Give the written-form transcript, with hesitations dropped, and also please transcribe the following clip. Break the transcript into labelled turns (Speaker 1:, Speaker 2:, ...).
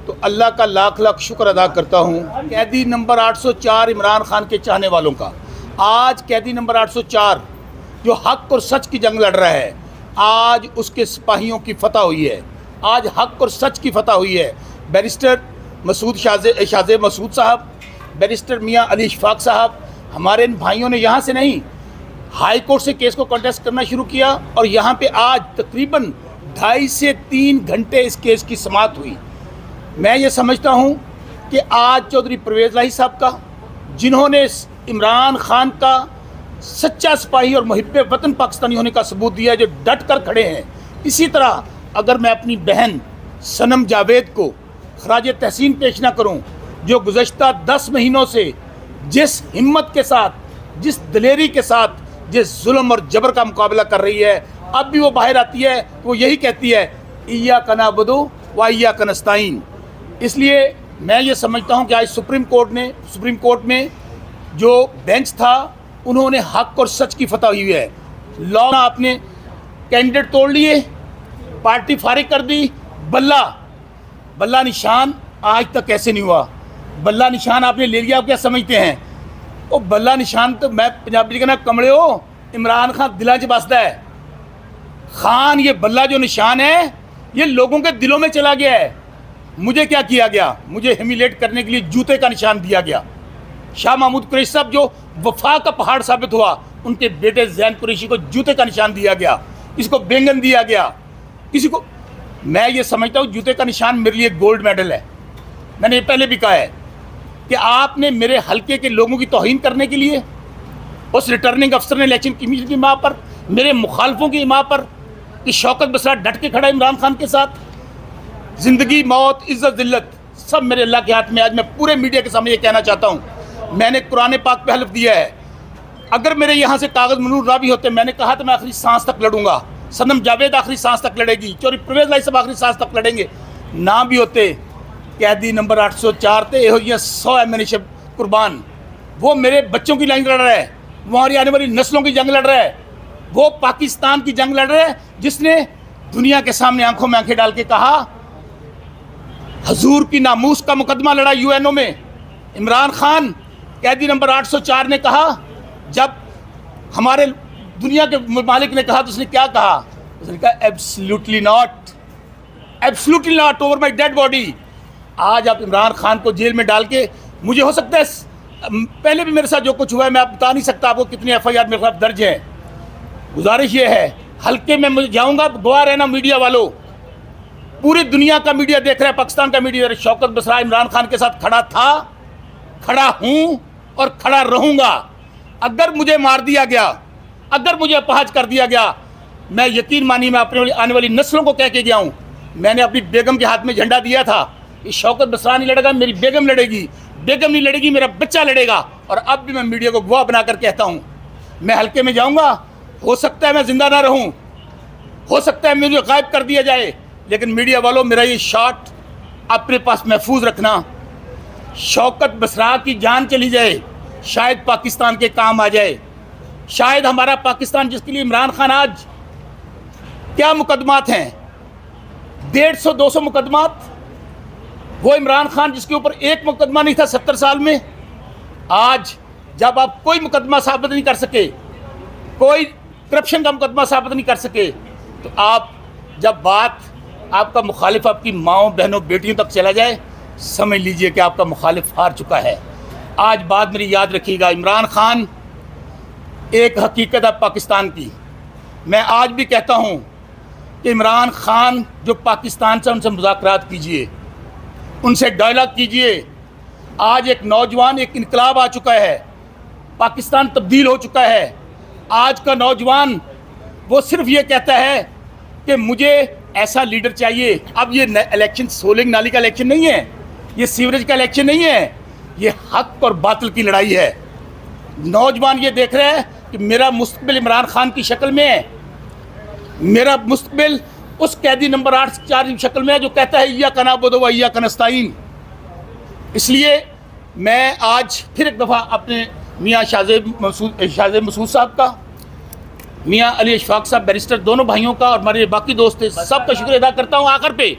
Speaker 1: तो अल्लाह का लाख लाख शुक्र अदा करता हूँ। कैदी नंबर 804 इमरान खान के चाहने वालों का, आज कैदी नंबर 804 जो हक और सच की जंग लड़ रहा है, आज उसके सिपाहियों की फतह हुई है। आज हक और सच की फतह हुई है। बैरिस्टर मसूद शाज़े मसूद साहब, बैरिस्टर मियाँ अली इशफाक साहब, हमारे इन भाइयों ने यहाँ से नहीं, हाई कोर्ट से केस को कंटेस्ट करना शुरू किया और यहाँ पे आज तकरीबन 2.5 से 3 घंटे इस केस की समाअत हुई। मैं ये समझता हूँ कि आज चौधरी परवेज़ इलाही साहब का, जिन्होंने इमरान खान का सच्चा सिपाही और मुहिब्बे वतन पाकिस्तानी होने का सबूत दिया, जो डट कर खड़े हैं, इसी तरह अगर मैं अपनी बहन सनम जावेद को खराज तहसीन पेश ना करूँ, जो गुज़श्ता 10 महीनों से जिस हिम्मत के साथ, जिस दिलेरी के साथ, जिस जुल्म और जबर का मुकाबला कर रही है, अब भी वो बाहर आती है तो वो यही कहती है इय्याका नअबुदु व इय्याका नस्तईन। इसलिए मैं ये समझता हूँ कि आज सुप्रीम कोर्ट में जो बेंच था, उन्होंने हक और सच की फतह हुई है। लॉ आपने कैंडिडेट तोड़ लिए, पार्टी फारिग कर दी, बल्ला निशान आज तक कैसे नहीं हुआ? बल्ला निशान आपने ले लिया, आप क्या समझते हैं? वो बल्ला निशान तो मैं पंजाबी कहना कमड़े हो, इमरान खान दिलों च बसदा है। खान ये बल्ला जो निशान है, ये लोगों के दिलों में चला गया है। मुझे क्या किया गया? मुझे ह्यूमिलेट करने के लिए जूते का निशान दिया गया। शाह महमूद कुरैशी साहब जो वफा का पहाड़ साबित हुआ, उनके बेटे ज़ैन कुरैशी को जूते का निशान दिया गया, इसको बैंगन दिया गया, किसी को। मैं ये समझता हूँ जूते का निशान मेरे लिए गोल्ड मेडल है। मैंने ये पहले भी कहा है कि आपने मेरे हलके के लोगों की तौहीन करने के लिए उस रिटर्निंग अफसर ने इलेक्शन कमीशन की माँ पर, मेरे मुखालफों की माँ पर, कि शौकत बसरा डट के खड़ा इमरान खान के साथ। ज़िंदगी, मौत, इज़्ज़त, ज़िल्लत सब मेरे अल्लाह के हाथ में। आज मैं पूरे मीडिया के सामने ये कहना चाहता हूँ, मैंने कुरान पाक पे हल्फ दिया है, अगर मेरे यहाँ से कागज़ मनूर रावी होते, मैंने कहा था मैं आखिरी सांस तक लड़ूंगा, सनम जावेद आखिरी सांस तक लड़ेगी, चौधरी परवेज़ इलाही साहब आखिरी सांस तक लड़ेंगे। ना भी होते, कैदी नंबर 804 थे, ये 100 एमएनए कुर्बान, वो मेरे बच्चों की लाइन लड़ रहा है, हमारी आने वाली नस्लों की जंग लड़ रहा है, वो पाकिस्तान की जंग लड़ रहा है, जिसने दुनिया के सामने आंखों में आंखें डाल के कहा, हजूर की नामूस का मुकदमा लड़ा यूएनओ में। इमरान खान कैदी नंबर 804 ने कहा, जब हमारे दुनिया के मालिक ने कहा तो उसने क्या कहा? उसने कहा absolutely not over my dead body. आज आप इमरान खान को जेल में डाल के, मुझे हो सकता है पहले भी मेरे साथ जो कुछ हुआ है मैं आप बता नहीं सकता आपको कितनी FIR मेरे खिलाफ दर्ज है। गुजारिश ये है, हल्के में मुझे जाऊंगा, गवाह रहना मीडिया वालों, पूरी दुनिया का मीडिया देख रहा है, पाकिस्तान का मीडिया। शौकत बसरा इमरान खान के साथ खड़ा था, खड़ा हूँ और खड़ा रहूँगा। अगर मुझे मार दिया गया, अगर मुझे अपहाज कर दिया गया, मैं यकीन मानिए मैं अपने आने वाली नस्लों को कह के गया हूँ। मैंने अपनी बेगम के हाथ में झंडा दिया था, ये शौकत बसरा नहीं लड़ेगा, मेरी बेगम लड़ेगी, बेगम नहीं लड़ेगी, मेरा बच्चा लड़ेगा। और अब भी मैं मीडिया को गवाह बनाकर कहता हूँ, मैं हल्के में जाऊँगा, हो सकता है मैं जिंदा ना रहूँ, हो सकता है मुझे गायब कर दिया जाए, लेकिन मीडिया वालों मेरा ये शॉट अपने पास महफूज रखना। शौकत बसरा की जान चली जाए, शायद पाकिस्तान के काम आ जाए, शायद हमारा पाकिस्तान, जिसके लिए इमरान खान आज क्या मुकदमात हैं, 150-200 मुकदमात, वो इमरान खान जिसके ऊपर एक मुकदमा नहीं था 70 साल में, आज जब आप कोई मुकदमा साबित नहीं कर सके, कोई करप्शन का मुकदमा साबित नहीं कर सके, तो आप जब बात आपका मुखालिफ आपकी माओ, बहनों, बेटियों तक चला जाए, समझ लीजिए कि आपका मुखालिफ हार चुका है। आज बात मेरी याद रखिएगा, इमरान खान एक हकीकत है पाकिस्तान की। मैं आज भी कहता हूँ कि इमरान खान जो पाकिस्तान से, उनसे मुज़ाकरात कीजिए, उनसे डायलॉग कीजिए। आज एक नौजवान, एक इनकलाब आ चुका है, पाकिस्तान तब्दील हो चुका है। आज का नौजवान वो सिर्फ ये कहता है कि मुझे ऐसा लीडर चाहिए। अब ये इलेक्शन सोलिंग नाली का इलेक्शन नहीं है, ये सीवरेज का इलेक्शन नहीं है, ये हक और बातिल की लड़ाई है। नौजवान ये देख रहे हैं कि मेरा मुस्तकबिल इमरान खान की शक्ल में है, मेरा मुस्तकबिल उस कैदी नंबर 804 की शक्ल में है जो कहता है इय्याका नअबुदु व इय्याका नस्तईन। इसलिए मैं आज फिर एक दफ़ा अपने मियाँ शाज़े मसूद साहब का, मियाँ अली इशफाक साहब बैरिस्टर, दोनों भाइयों का और हमारे बाकी दोस्त सबका शुक्रिया अदा करता हूँ। आखिर पे